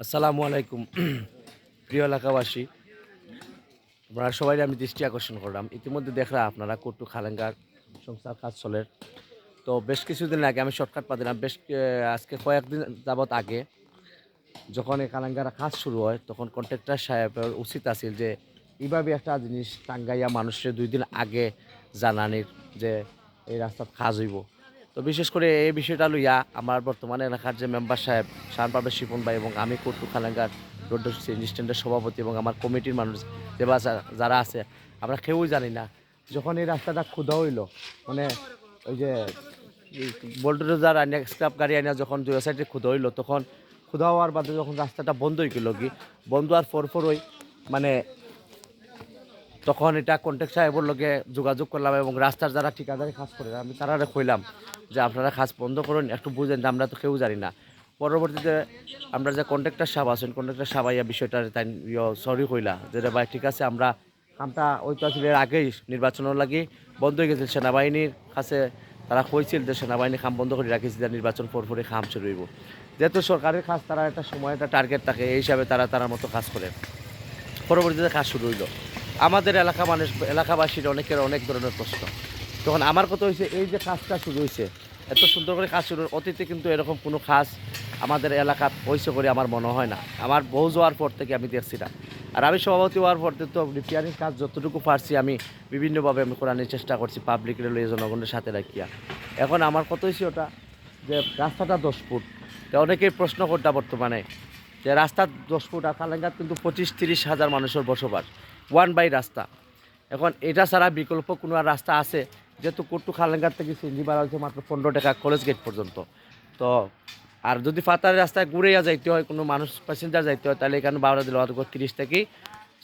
আসসালামু আলাইকুম প্রিয় এলাকাবাসী, আপনারা সবাই আমি দৃষ্টি আকর্ষণ করলাম। ইতিমধ্যে দেখরা আপনারা কটু খালেঙ্গার সংসার কাজ চলের। তো বেশ কিছুদিন আগে আমি শর্টকাট পা দিলাম, আজকে কয়েকদিন যাবৎ আগে যখন এই কালাঙ্গার কাজ শুরু হয় তখন কন্ট্রাক্টর সাহেবের উচিত আছিল যে এইভাবে একটা জিনিস টাঙ্গাইয়া মানুষের 2 দিন আগে জানানির যে এই রাস্তার কাজ হইব। তো বিশেষ করে এই বিষয়টা লইয়া আমার বর্তমানে এলাকার যে মেম্বার সাহেব শানপাবে শিপন ভাই এবং আমি কটু খালাঙ্গার রোড স্ট্যান্ডের সভাপতি এবং আমার কমিটির মানুষ যে যারা আছে আমরা কেউই জানি না। যখন এই রাস্তাটা ক্ষুধা হইল, মানে ওই যে বোল্ডোজার আনিয়া স্ক্রাপ গাড়ি আনিয়া যখন দুই সাইডে ক্ষুধা হইল, তখন ক্ষুধা হওয়ার বাদে যখন রাস্তাটা বন্ধ হয়ে গেল বন্ধ হওয়ার পরপরই মানে তখন এটা কন্ট্রাক্ট সাহেবের লগে যোগাযোগ করলাম এবং রাস্তার যারা ঠিকাদারি কাজ করে আমি তারা কইলাম যে আপনারা কাজ বন্ধ করুন, একটু বুঝেন যে আমরা তো কেউ জানি না। পরবর্তীতে আমরা যে কন্ট্রাক্টর সাহেব আছেন, কন্ট্রাক্টর সাহেব আইয়া বিষয়টা তাই সরি কইলা যে রে ভাই ঠিক আছে, আমরা কামটা ওই তো আসলে আগেই নির্বাচনের লাগি বন্ধ হয়ে গেছে। সেনাবাহিনীর কাছে তারা কইছিল যে সেনাবাহিনী কাম বন্ধ করে রাখিছে, যে নির্বাচন পরপরে কাম শুরু হইব। যেহেতু সরকারের কাজ তারা একটা সময় একটা টার্গেট থাকে, এই হিসাবে তারা মতো কাজ করে। পরবর্তীতে কাজ শুরু হইলো। আমাদের এলাকাবাসীর অনেকের অনেক ধরনের প্রশ্ন। তখন আমার কথা হয়েছে, এই যে কাজটা শুরু হয়েছে, এত সুন্দর করে কাজ শুরু, অতীতে কিন্তু এরকম কোনো কাজ আমাদের এলাকা হয়েছে করে আমার মনে হয় না। আমার বউ যাওয়ার পর থেকে আমি দেখছি না। আর আমি সভাপতি হওয়ার পর থেকে তো রিপেয়ারিং কাজ যতটুকু পারছি আমি বিভিন্নভাবে আমি করানোর চেষ্টা করছি, পাবলিক রেলওয়ে জনগণের সাথে রাখিয়া। এখন আমার কথা হয়েছে ওটা যে রাস্তাটা 10 ফুট, তো অনেকেই প্রশ্ন করতে বর্তমানে যে রাস্তা 10 ফুট, আর কালাঙ্গাত কিন্তু 25-30 হাজার মানুষের বসবাস, 1 বাই রাস্তা। এখন এটা ছাড়া বিকল্প কোনো আর রাস্তা আছে? যেহেতু কটু খালেঙ্গার থেকে সিঞ্জি ভাড়া হচ্ছে মাত্র 15 টাকা কলেজ গেট পর্যন্ত। তো আর যদি ফাতার রাস্তায় ঘুরেইয়া যাইতে হয়, কোনো মানুষ প্যাসেঞ্জার যাইতে হয়, তাহলে এখানে ভাড়া দিলে হয়তো 30 থেকে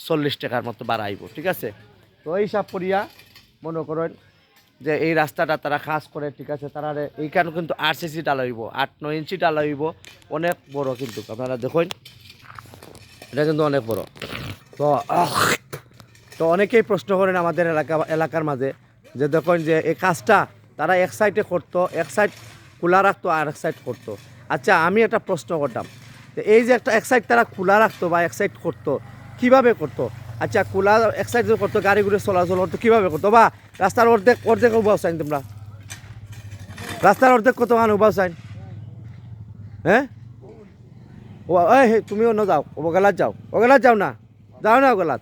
40 টাকার মতো ভাড়া আইব, ঠিক আছে? তো এই হিসাব করিয়া মনে করেন যে এই রাস্তাটা তারা কাজ করে, ঠিক আছে, তারা এইখানে কিন্তু RCC ডালা হইব, 8-9 ইঞ্চি ডালা হইব, অনেক বড় কিন্তু আপনারা দেখুন, এটা কিন্তু অনেক বড়। তো তো অনেকেই প্রশ্ন করেন আমাদের এলাকার মাঝে যে দেখুন যে এই কাজটা তারা এক সাইডে করতো, এক সাইড খোলা রাখতো আর এক সাইড করতো। আচ্ছা, আমি একটা প্রশ্ন করতাম যে এই যে এক সাইড তারা খোলা রাখতো বা এক সাইড করতো, কীভাবে করতো? আচ্ছা, খোলা এক সাইড যে করতো, গাড়িগুলো চলাচল করতো, কীভাবে করতো? বা রাস্তার অর্ধেক উবাও চাইন তোমরা, রাস্তার অর্ধেক কত মান উবাও চাইন? হ্যাঁ, ও তুমি অন্য যাও, ওগেলাত যাও, ওগেলাত যাও না, যাও না ওগেলাত,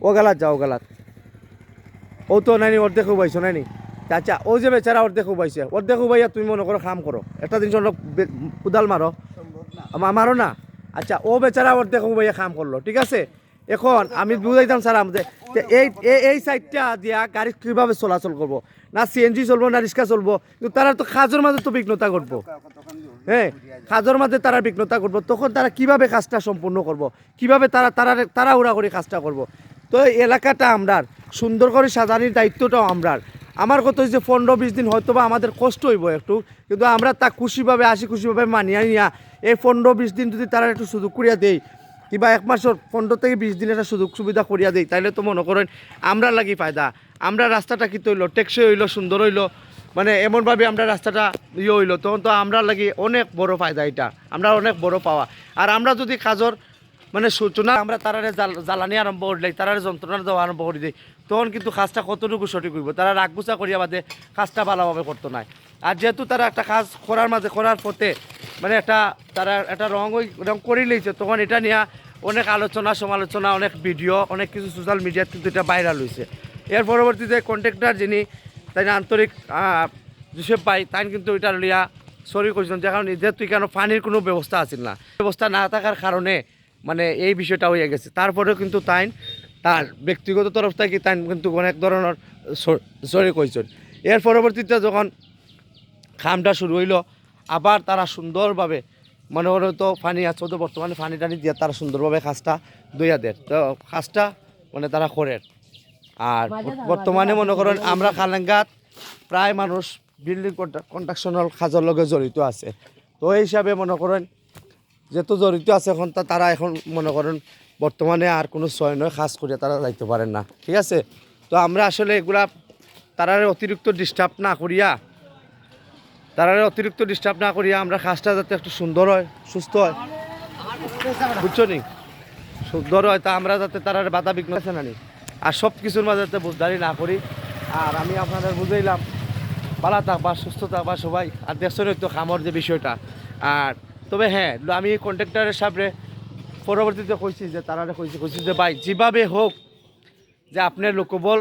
ওগেলাত যাও, ওগেলাত ও তো নাইনি অর্ধেক উবাইছো নাইনি। আচ্ছা, ও যে বেচারা অর্ধেক উবাইছে, অর্ধেক উবাইয়া তুমি মনে করো কাম করো, একটা জিনিস কুদাল মারো, মারো না। আচ্ছা, ও বেচারা অর্ধেক উবাইয়া কাম করলো, ঠিক আছে। এখন আমি বুঝাইতাম স্যার আমাদের এই এই সাইডটা দিয়া গাড়ি কীভাবে চলাচল করবো? না CNG চলবো না রিক্সা চলবো, কিন্তু তারা তো কাজের মাঝে তো বিঘ্নতা করবো। হ্যাঁ, কাজের মাঝে তারা বিঘ্নতা করবো, তখন তারা কিভাবে কাজটা সম্পূর্ণ করবো, কিভাবে তারা উড়া করে কাজটা করবো? তো এই এলাকাটা আমরার সুন্দর করে সাজানির দায়িত্বটাও আমরার। আমার কথা হচ্ছে 15-20 দিন হয়তো বা আমাদের কষ্ট হইব একটু, কিন্তু আমরা তা খুশিভাবে খুশিভাবে মানিয়ে নিয়া এই 15-20 দিন যদি তারা একটু সুযোগ করিয়া দেই, কিংবা 1 মাসের 15 থেকে 20 দিন একটা সুযোগ সুবিধা করিয়া দেই, তাইলে তো মনে করেন আমরা লাগি ফায়দা। আমরা রাস্তাটা কি হইলো, টেকসই হইলো, সুন্দর হইলো, মানে এমনভাবে আমরা রাস্তাটা হইলো, তখন তো আমরা লাগি অনেক বড় ফায়দা, এটা আমরা অনেক বড় পাওয়া। আর আমরা যদি কাজর মানে সূচনা আমরা তারারে জ্বালানি আরম্ভ করে দিই, তারারে যন্ত্রণা দেওয়া আরম্ভ করে দিই, তখন কিন্তু কাজটা কতটুকু সঠিক হইব? তারা রাগগুছা করিয়া বাদে কাজটা ভালোভাবে করতো না। আর যেহেতু তারা একটা কাজ করার মাঝে করার পথে মানে তারা একটা রং করে লইছে, তখন এটা নিয়ে অনেক আলোচনা সমালোচনা, অনেক ভিডিও, অনেক কিছু সোশ্যাল মিডিয়াত কিন্তু এটা ভাইরাল হয়েছে। এর পরবর্তীতে কন্ট্রাক্টর যিনি তাই আন্তরিক জোসেফ ভাই, তাই কিন্তু এটা লিয়া সরি করছেন, যে কারণে যেহেতু কেন পানির কোনো ব্যবস্থা আছিল না, ব্যবস্থা না থাকার কারণে মানে এই বিষয়টা হয়ে গেছে। তারপরেও কিন্তু তার ব্যক্তিগত তরফ থেকে তাই কিন্তু অনেক ধরনের সরি কইছেন। এর পরবর্তীতে যখন খামটা শুরু হইল, আবার তারা সুন্দরভাবে মনে করো তো পানি আছে তো, বর্তমানে পানি টানি দিয়ে তারা সুন্দরভাবে কাজটা দইয়া দেয়, তো কাজটা মানে তারা করে। আর বর্তমানে মনে করেন আমরা কালাঙ্গাত প্রায় মানুষ বিল্ডিং কনস্ট্রাকশনাল কাজের লগে জড়িত আছে। তো এই হিসাবে মনে করেন যেহেতু জড়িত আছে, এখন তারা এখন মনে করেন বর্তমানে আর কোনো ছয় নয় কাজ করিয়া তারা যাইতে পারেন না, ঠিক আছে। তো আমরা আসলে এগুলা তারারে অতিরিক্ত ডিস্টার্ব না করিয়া আমরা কাজটা যাতে একটু সুন্দর হয়, সুস্থ হয়, বুঝছো নি ধরো হয়তো আমরা যাতে তারা বাধা বিঘ্ন আছে না নি আর সব কিছুর মাঝে যাতে বুঝদারি না করি। আর আমি আপনাদের বুঝাইলাম ভালো থাকবা সুস্থ থাকবা সবাই আর দেখছো তো খামর যে বিষয়টা। আর তবে হ্যাঁ আমি কন্ট্রাক্টরের সামনে পরবর্তীতে কইছি যে তারা কইছি যে ভাই যেভাবে হোক যে আপনার লোকবল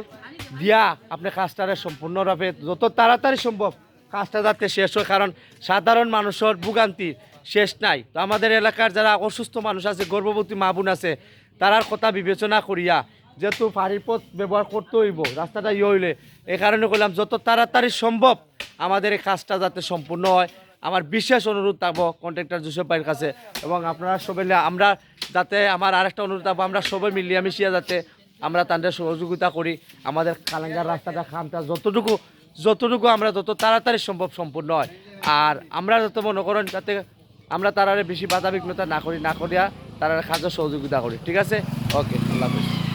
দিয়া আপনি কাজটারে সম্পূর্ণভাবে যত তাড়াতাড়ি সম্ভব কাজটা যাতে শেষ হয়, কারণ সাধারণ মানুষের ভোগান্তির শেষ নাই। তো আমাদের এলাকার যারা অসুস্থ মানুষ আছে, গর্ভবতী মা বোন আছে, তারার কথা বিবেচনা করিয়া যেহেতু পানির পথ ব্যবহার করতে হইব রাস্তাটা হইলে, এই কারণে করলাম যত তাড়াতাড়ি সম্ভব আমাদের এই কাজটা যাতে সম্পূর্ণ হয়। আমার বিশেষ অনুরোধ থাকবো কন্ট্রাক্টর জোসেফ ভাইয়ের কাছে এবং আপনারা সবাই আমরা যাতে আমার আরেকটা অনুরোধ থাকবো আমরা সবাই মিলিয়ে মিশিয়ে যাতে আমরা তাদের সহযোগিতা করি আমাদের কালাঙ্গার রাস্তাটা খামটা যতটুকু আমরা যত তাড়াতাড়ি সম্ভব সম্পূর্ণ হয়। আর আমরা যত মনে করেন যাতে আমরা তারারে বেশি বাধা বিঘ্নতা না করিয়া তারা কাজে সহযোগিতা করি। ঠিক আছে, ওকে, আল্লাহ হাফেজ।